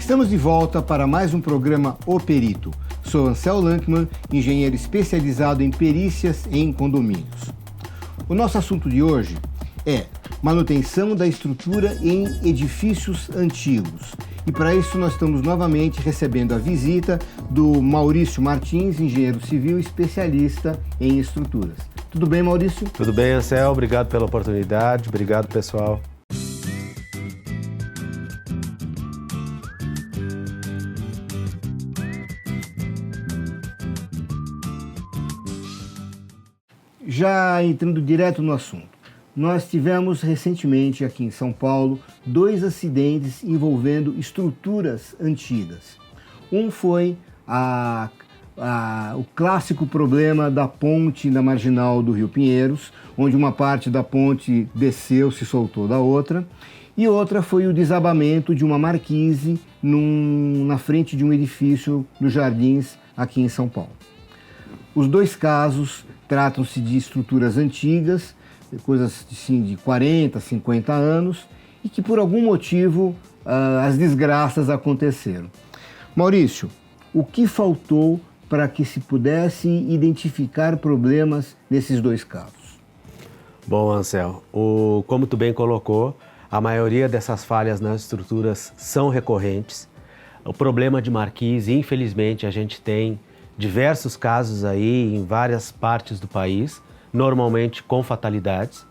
Estamos de volta para mais um programa O Perito. Sou Ansel Lankman, engenheiro especializado em perícias em condomínios. O nosso assunto de hoje é manutenção da estrutura em edifícios antigos. E para isso nós estamos novamente recebendo a visita do Maurício Martins, engenheiro civil especialista em estruturas. Tudo bem, Maurício? Tudo bem, Ansel. Obrigado pela oportunidade. Obrigado, pessoal. Já entrando direto no assunto, nós tivemos recentemente aqui em São Paulo 2 acidentes envolvendo estruturas antigas. Um foi o clássico problema da ponte na marginal do Rio Pinheiros, onde uma parte da ponte desceu, se soltou da outra, e outra foi o desabamento de uma marquise na frente de um edifício nos Jardins aqui em São Paulo. Os 2 casos tratam-se de estruturas antigas, coisas assim, de 40, 50 anos, e que por algum motivo as desgraças aconteceram. Maurício, o que faltou para que se pudesse identificar problemas nesses 2 casos? Bom, Ansel, como tu bem colocou, a maioria dessas falhas nas estruturas são recorrentes. O problema de marquise, infelizmente, a gente tem diversos casos aí em várias partes do país, normalmente com fatalidades,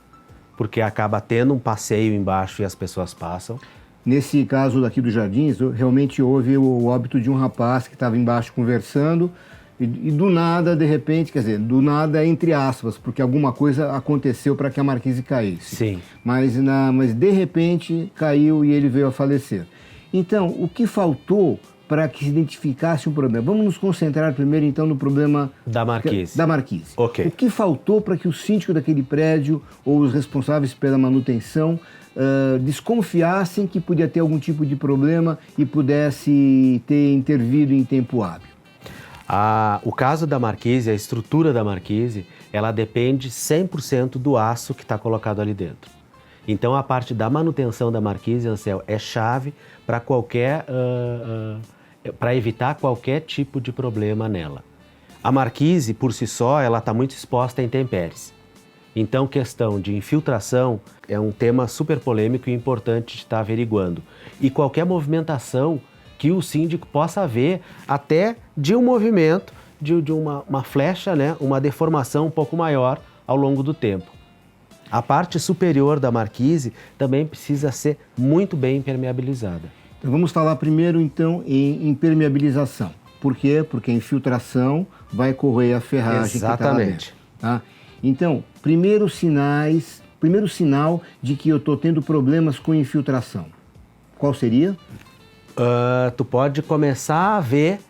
porque acaba tendo um passeio embaixo e as pessoas passam. Nesse caso daqui dos Jardins, realmente houve o óbito de um rapaz que estava embaixo conversando e do nada, de repente, quer dizer, do nada entre aspas, porque alguma coisa aconteceu para que a marquise caísse. Sim. Mas de repente caiu e ele veio a falecer. Então, o que faltou para que se identificasse um problema? Vamos nos concentrar primeiro, então, no problema da marquise. Ok. O que faltou para que o síndico daquele prédio ou os responsáveis pela manutenção desconfiassem que podia ter algum tipo de problema e pudesse ter intervido em tempo hábil? O caso da marquise, a estrutura da marquise, ela depende 100% do aço que está colocado ali dentro. Então, a parte da manutenção da marquise, Ansel, é chave para para evitar qualquer tipo de problema nela. A marquise, por si só, ela está muito exposta a intempéries. Então, questão de infiltração é um tema super polêmico e importante de estar averiguando. E qualquer movimentação que o síndico possa ver, até de um movimento, de uma flecha, né, uma deformação um pouco maior ao longo do tempo. A parte superior da marquise também precisa ser muito bem impermeabilizada. Então, vamos falar primeiro, então, em impermeabilização. Por quê? Porque a infiltração vai corroer a ferragem que está lá dentro. Tá? Então, primeiro sinal de que eu estou tendo problemas com infiltração. Qual seria? Tu pode começar a ver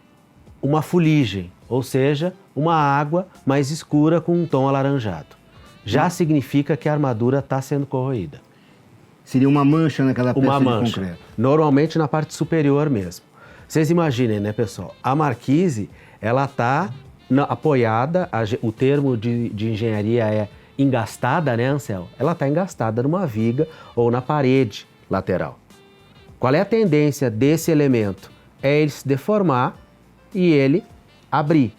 uma fuligem, ou seja, uma água mais escura com um tom alaranjado. Já significa que a armadura está sendo corroída. Seria uma mancha naquela peça de concreto? Normalmente na parte superior mesmo. Vocês imaginem, né, pessoal? A marquise, ela está apoiada, o termo de engenharia é engastada, né, Ansel? Ela está engastada numa viga ou na parede lateral. Qual é a tendência desse elemento? É ele se deformar e ele abrir,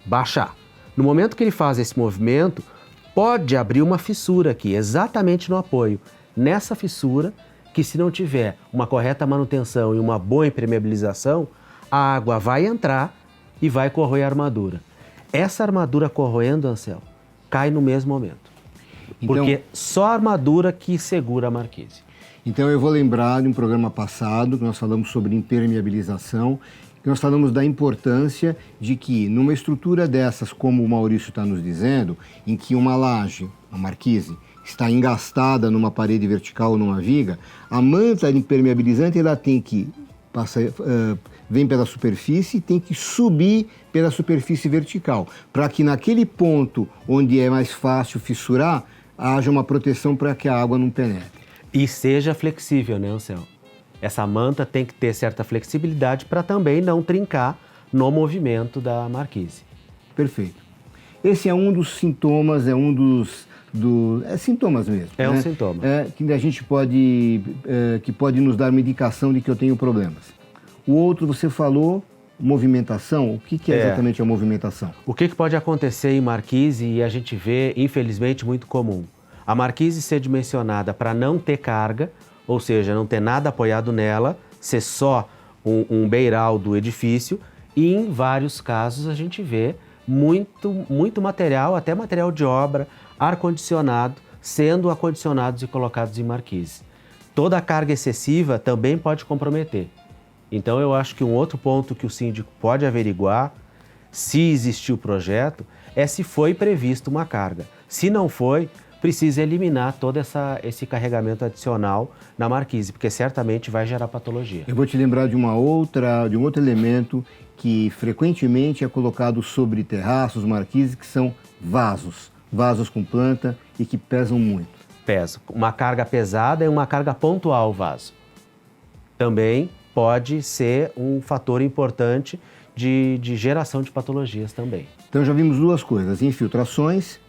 baixar. No momento que ele faz esse movimento, pode abrir uma fissura aqui, exatamente no apoio. Nessa fissura, que se não tiver uma correta manutenção e uma boa impermeabilização, a água vai entrar e vai corroer a armadura. Essa armadura corroendo, Ansel, cai no mesmo momento. Então, porque só a armadura que segura a marquise. Então eu vou lembrar de um programa passado que nós falamos sobre impermeabilização, que nós falamos da importância de que numa estrutura dessas, como o Maurício está nos dizendo, em que uma laje, uma marquise, está engastada numa parede vertical ou numa viga, a manta impermeabilizante ela tem que vem pela superfície e tem que subir pela superfície vertical, para que naquele ponto onde é mais fácil fissurar, haja uma proteção para que a água não penetre. E seja flexível, né, Ansel? Essa manta tem que ter certa flexibilidade para também não trincar no movimento da marquise. Perfeito. Esse é um dos sintomas, sintomas mesmo. É um sintoma. Que a gente pode nos dar uma indicação de que eu tenho problemas. O outro você falou, movimentação. O que é É. exatamente a movimentação? O que pode acontecer em marquise e a gente vê, infelizmente, muito comum? A marquise ser dimensionada para não ter carga, ou seja, não ter nada apoiado nela, ser só um beiral do edifício, e em vários casos a gente vê muito material, até material de obra, ar-condicionado, sendo acondicionados e colocados em marquise. Toda a carga excessiva também pode comprometer. Então eu acho que um outro ponto que o síndico pode averiguar, se existiu o projeto, é se foi previsto uma carga. Se não foi, precisa eliminar todo esse carregamento adicional na marquise, porque certamente vai gerar patologia. Eu vou te lembrar de um outro elemento que frequentemente é colocado sobre terraços, marquises, que são vasos com planta e que pesam muito. Peso. Uma carga pesada e uma carga pontual o vaso. Também pode ser um fator importante de geração de patologias também. Então já vimos duas coisas, infiltrações,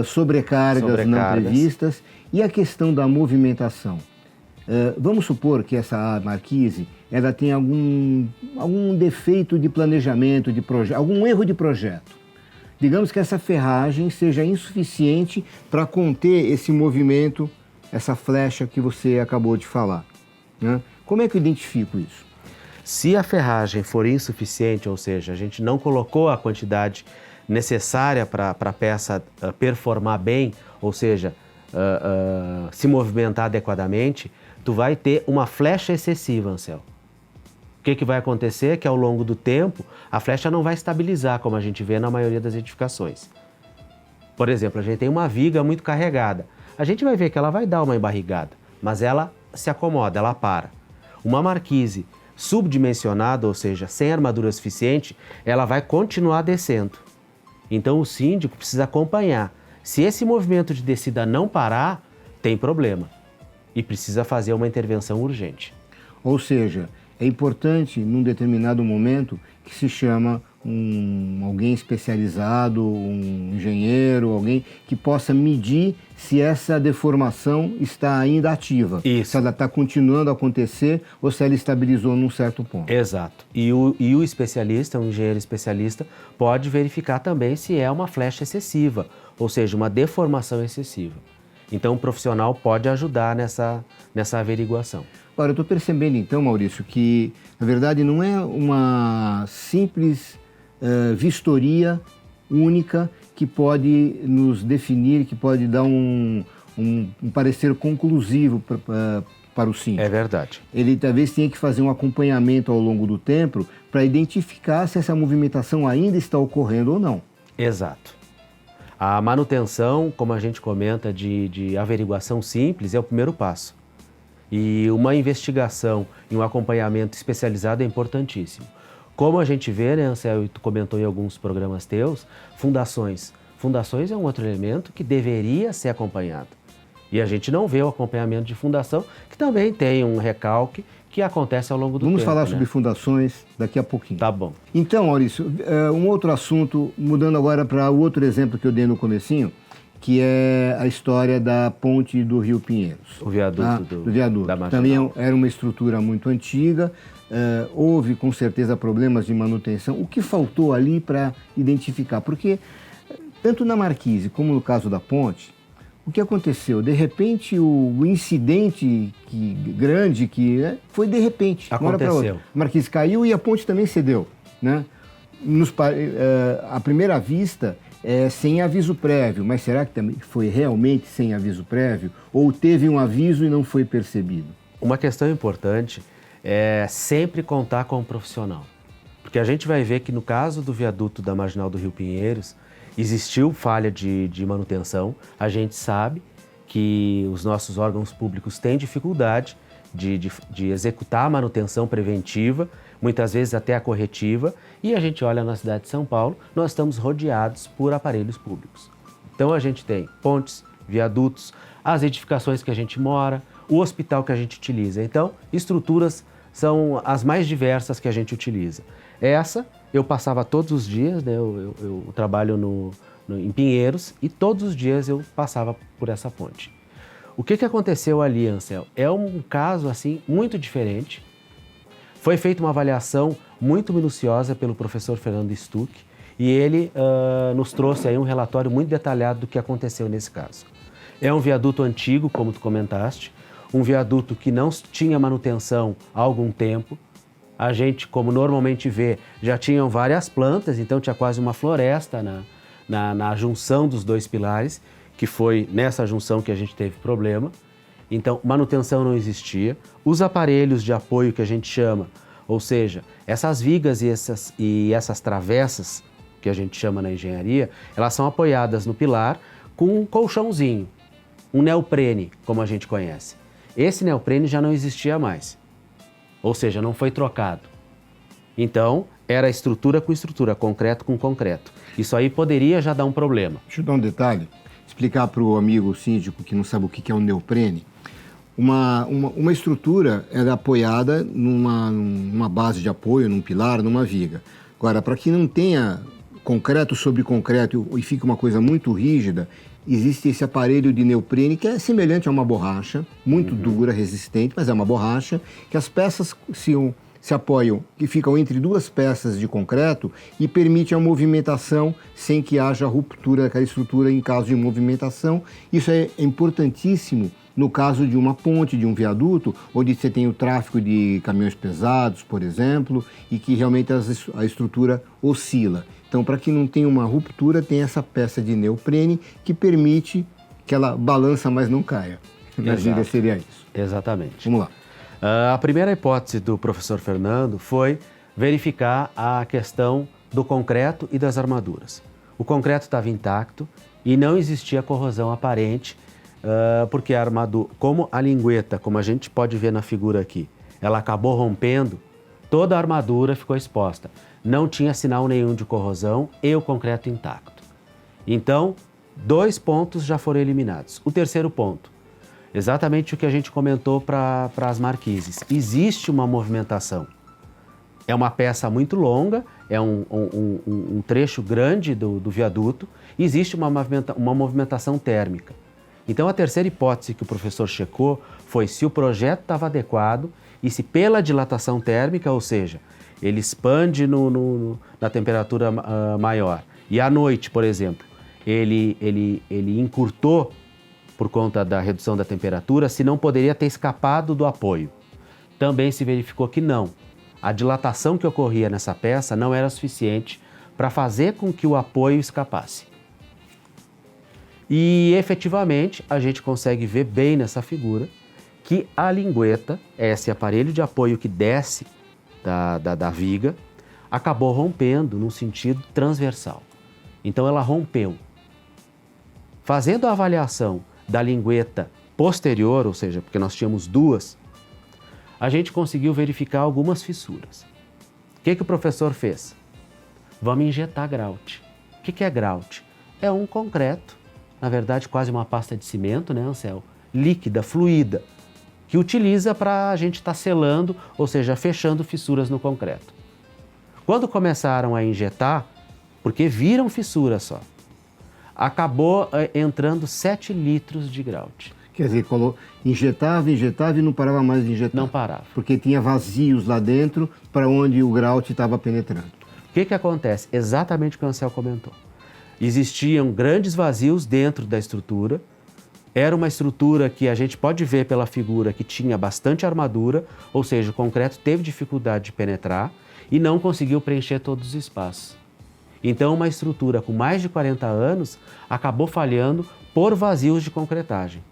sobrecargas não previstas e a questão da movimentação. Vamos supor que essa marquise ela tem algum defeito de planejamento, algum erro de projeto. Digamos que essa ferragem seja insuficiente para conter esse movimento, essa flecha que você acabou de falar, né? Como é que eu identifico isso? Se a ferragem for insuficiente, ou seja, a gente não colocou a quantidade necessária para a peça performar bem, ou seja, se movimentar adequadamente, tu vai ter uma flecha excessiva, Ansel. O que vai acontecer é que ao longo do tempo a flecha não vai estabilizar, como a gente vê na maioria das edificações. Por exemplo, a gente tem uma viga muito carregada. A gente vai ver que ela vai dar uma embarrigada, mas ela se acomoda, ela para. Uma marquise subdimensionada, ou seja, sem armadura suficiente, ela vai continuar descendo. Então o síndico precisa acompanhar. Se esse movimento de descida não parar, tem problema e precisa fazer uma intervenção urgente. Ou seja, é importante, num determinado momento, que se chama alguém especializado, um engenheiro, alguém que possa medir se essa deformação está ainda ativa. Isso. Se ela está continuando a acontecer ou se ela estabilizou num certo ponto. Exato. E o especialista, um engenheiro especialista, pode verificar também se é uma flecha excessiva, ou seja, uma deformação excessiva. Então o profissional pode ajudar nessa averiguação. Agora, eu estou percebendo então, Maurício, que na verdade não é uma simples vistoria única que pode nos definir, que pode dar um parecer conclusivo para o síndico. É verdade. Ele talvez tenha que fazer um acompanhamento ao longo do tempo para identificar se essa movimentação ainda está ocorrendo ou não. Exato. A manutenção, como a gente comenta, de averiguação simples é o primeiro passo. E uma investigação e um acompanhamento especializado é importantíssimo. Como a gente vê, né, Ansel, e tu comentou em alguns programas teus, fundações. Fundações é um outro elemento que deveria ser acompanhado. E a gente não vê o acompanhamento de fundação, que também tem um recalque que acontece ao longo do tempo. Vamos falar né? sobre fundações daqui a pouquinho. Tá bom. Então, Maurício, um outro assunto, mudando agora para o outro exemplo que eu dei no comecinho, que é a história da ponte do Rio Pinheiros. O viaduto do viaduto. da Marginal. Também era uma estrutura muito antiga, houve com certeza problemas de manutenção. O que faltou ali para identificar? Porque tanto na marquise como no caso da ponte, o que aconteceu? De repente o incidente grande foi de repente. Aconteceu. A marquise caiu e a ponte também cedeu, né? À primeira vista, sem aviso prévio, mas será que também foi realmente sem aviso prévio? Ou teve um aviso e não foi percebido? Uma questão importante é sempre contar com um profissional. Porque a gente vai ver que no caso do viaduto da Marginal do Rio Pinheiros, existiu falha de manutenção. A gente sabe que os nossos órgãos públicos têm dificuldade de executar a manutenção preventiva, muitas vezes até a corretiva, e a gente olha na cidade de São Paulo, nós estamos rodeados por aparelhos públicos. Então a gente tem pontes, viadutos, as edificações que a gente mora, o hospital que a gente utiliza. Então, estruturas são as mais diversas que a gente utiliza. Essa, eu passava todos os dias, né? Eu trabalho em Pinheiros, e todos os dias eu passava por essa ponte. O que aconteceu ali, Ansel? É um caso assim muito diferente. Foi feita uma avaliação muito minuciosa pelo professor Fernando Stuck e ele nos trouxe aí um relatório muito detalhado do que aconteceu nesse caso. É um viaduto antigo, como tu comentaste, um viaduto que não tinha manutenção há algum tempo. A gente, como normalmente vê, já tinham várias plantas, então tinha quase uma floresta na junção dos dois pilares, que foi nessa junção que a gente teve problema. Então, manutenção não existia. Os aparelhos de apoio que a gente chama, ou seja, essas vigas e essas travessas, que a gente chama na engenharia, elas são apoiadas no pilar com um colchãozinho, um neoprene, como a gente conhece. Esse neoprene já não existia mais, ou seja, não foi trocado. Então, era estrutura com estrutura, concreto com concreto. Isso aí poderia já dar um problema. Deixa eu dar um detalhe, explicar para o amigo síndico que não sabe o que é um neoprene. Uma estrutura é apoiada numa base de apoio, num pilar, numa viga. Agora, para que não tenha concreto sobre concreto e fique uma coisa muito rígida, existe esse aparelho de neoprene que é semelhante a uma borracha, muito dura, resistente, mas é uma borracha, que as peças se apoiam, que ficam entre duas peças de concreto e permite a movimentação sem que haja ruptura daquela estrutura em caso de movimentação. Isso é importantíssimo no caso de uma ponte, de um viaduto, onde você tem o tráfego de caminhões pesados, por exemplo, e que realmente a estrutura oscila. Então, para que não tenha uma ruptura, tem essa peça de neoprene que permite que ela balança, mas não caia. Na gíria seria isso. Exatamente. Vamos lá. A primeira hipótese do professor Fernando foi verificar a questão do concreto e das armaduras. O concreto estava intacto e não existia corrosão aparente, porque a armadura, como a lingueta, como a gente pode ver na figura aqui, ela acabou rompendo, toda a armadura ficou exposta. Não tinha sinal nenhum de corrosão e o concreto intacto. Então, 2 pontos já foram eliminados. O terceiro ponto, exatamente o que a gente comentou para as marquises. Existe uma movimentação. É uma peça muito longa, é um trecho grande do viaduto, e existe uma movimentação térmica. Então, a terceira hipótese que o professor checou foi se o projeto estava adequado e se pela dilatação térmica, ou seja, ele expande na temperatura maior e à noite, por exemplo, ele encurtou por conta da redução da temperatura, se não poderia ter escapado do apoio. Também se verificou que não. A dilatação que ocorria nessa peça não era suficiente para fazer com que o apoio escapasse. E efetivamente a gente consegue ver bem nessa figura que a lingueta, esse aparelho de apoio que desce da viga, acabou rompendo num sentido transversal. Então ela rompeu. Fazendo a avaliação da lingueta posterior, ou seja, porque nós tínhamos 2, a gente conseguiu verificar algumas fissuras. O que o professor fez? Vamos injetar grout. O que é grout? É um concreto, na verdade quase uma pasta de cimento, né, Ansel? Líquida, fluida, que utiliza para a gente estar selando, ou seja, fechando fissuras no concreto. Quando começaram a injetar, porque viram fissura só, acabou entrando 7 litros de grout. Quer dizer, injetava e não parava mais de injetar. Não parava. Porque tinha vazios lá dentro para onde o grout estava penetrando. O que acontece? Exatamente o que o Ansel comentou. Existiam grandes vazios dentro da estrutura. Era uma estrutura que a gente pode ver pela figura que tinha bastante armadura, ou seja, o concreto teve dificuldade de penetrar e não conseguiu preencher todos os espaços. Então, uma estrutura com mais de 40 anos acabou falhando por vazios de concretagem,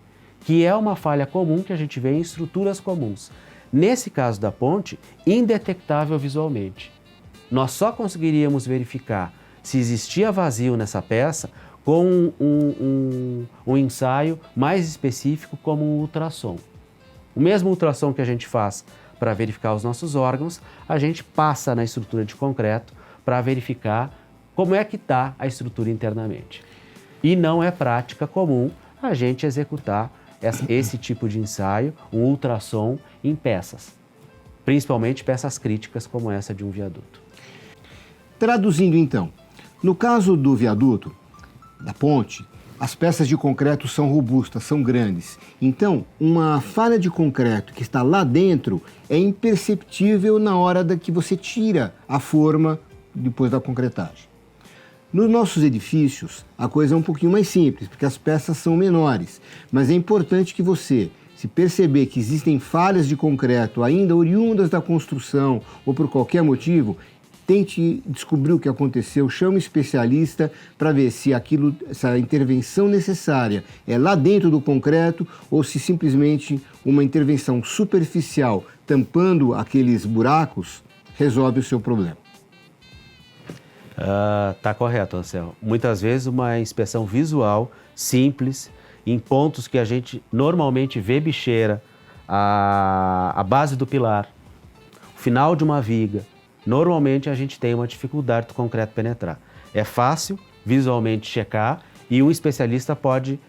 que é uma falha comum que a gente vê em estruturas comuns. Nesse caso da ponte, indetectável visualmente. Nós só conseguiríamos verificar se existia vazio nessa peça com um ensaio mais específico como um ultrassom. O mesmo ultrassom que a gente faz para verificar os nossos órgãos, a gente passa na estrutura de concreto para verificar como é que está a estrutura internamente. E não é prática comum a gente executar esse tipo de ensaio, um ultrassom em peças, principalmente peças críticas como essa de um viaduto. Traduzindo então, no caso do viaduto, da ponte, As peças de concreto são robustas, são grandes. Então, uma falha de concreto que está lá dentro é imperceptível na hora que você tira a forma depois da concretagem. Nos nossos edifícios, a coisa é um pouquinho mais simples, porque as peças são menores. Mas é importante que você, se perceber que existem falhas de concreto ainda oriundas da construção ou por qualquer motivo, tente descobrir o que aconteceu, chame um especialista para ver se essa intervenção necessária é lá dentro do concreto ou se simplesmente uma intervenção superficial tampando aqueles buracos resolve o seu problema. Tá correto, Anselmo. Muitas vezes uma inspeção visual simples, em pontos que a gente normalmente vê bicheira, a base do pilar, o final de uma viga, normalmente a gente tem uma dificuldade do concreto penetrar. É fácil visualmente checar e um especialista pode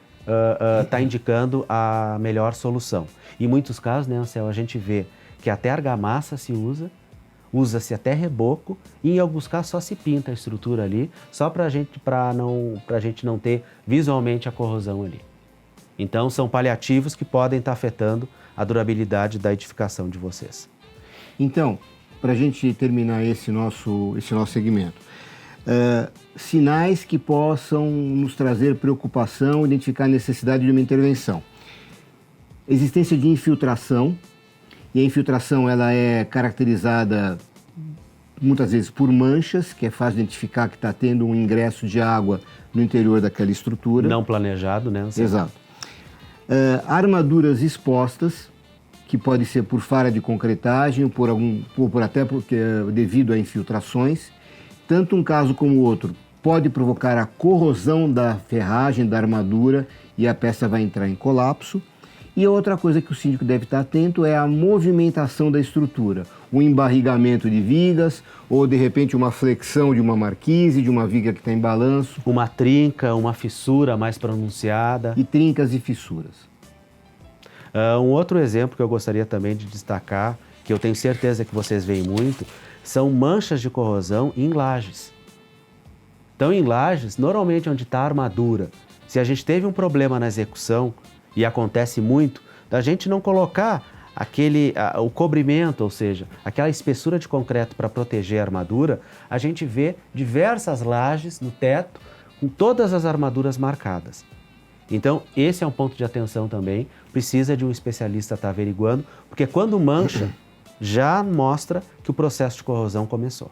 estar indicando a melhor solução. Em muitos casos, né, Anselmo, a gente vê que até argamassa se usa-se até reboco e em alguns casos só se pinta a estrutura ali, só para a gente não ter visualmente a corrosão ali. Então são paliativos que podem estar afetando a durabilidade da edificação de vocês. Então, para a gente terminar esse nosso segmento, sinais que possam nos trazer preocupação, identificar a necessidade de uma intervenção. Existência de infiltração, e a infiltração ela é caracterizada muitas vezes por manchas, que é fácil identificar que está tendo um ingresso de água no interior daquela estrutura. Não planejado, né? Exato. Armaduras expostas, que pode ser por falha de concretagem ou devido a infiltrações. Tanto um caso como o outro pode provocar a corrosão da ferragem da armadura e a peça vai entrar em colapso. E outra coisa que o síndico deve estar atento é a movimentação da estrutura, o embarrigamento de vigas ou de repente uma flexão de uma marquise, de uma viga que está em balanço. Uma trinca, uma fissura mais pronunciada. E trincas e fissuras. Um outro exemplo que eu gostaria também de destacar, que eu tenho certeza que vocês veem muito, são manchas de corrosão em lajes. Então, em lajes, normalmente onde está a armadura, se a gente teve um problema na execução, e acontece muito, da gente não colocar o cobrimento, ou seja, aquela espessura de concreto para proteger a armadura, a gente vê diversas lajes no teto com todas as armaduras marcadas. Então, esse é um ponto de atenção também, precisa de um especialista estar averiguando, porque quando mancha, já mostra que o processo de corrosão começou.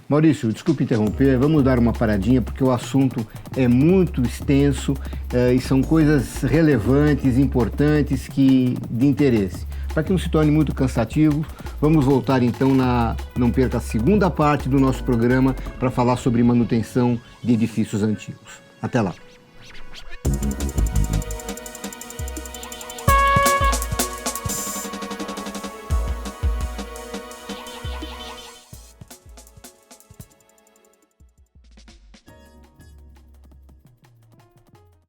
Maurício, desculpe interromper, vamos dar uma paradinha porque o assunto é muito extenso e são coisas relevantes, importantes, de interesse. Para que não se torne muito cansativo, vamos voltar então não perca a segunda parte do nosso programa para falar sobre manutenção de edifícios antigos. Até lá!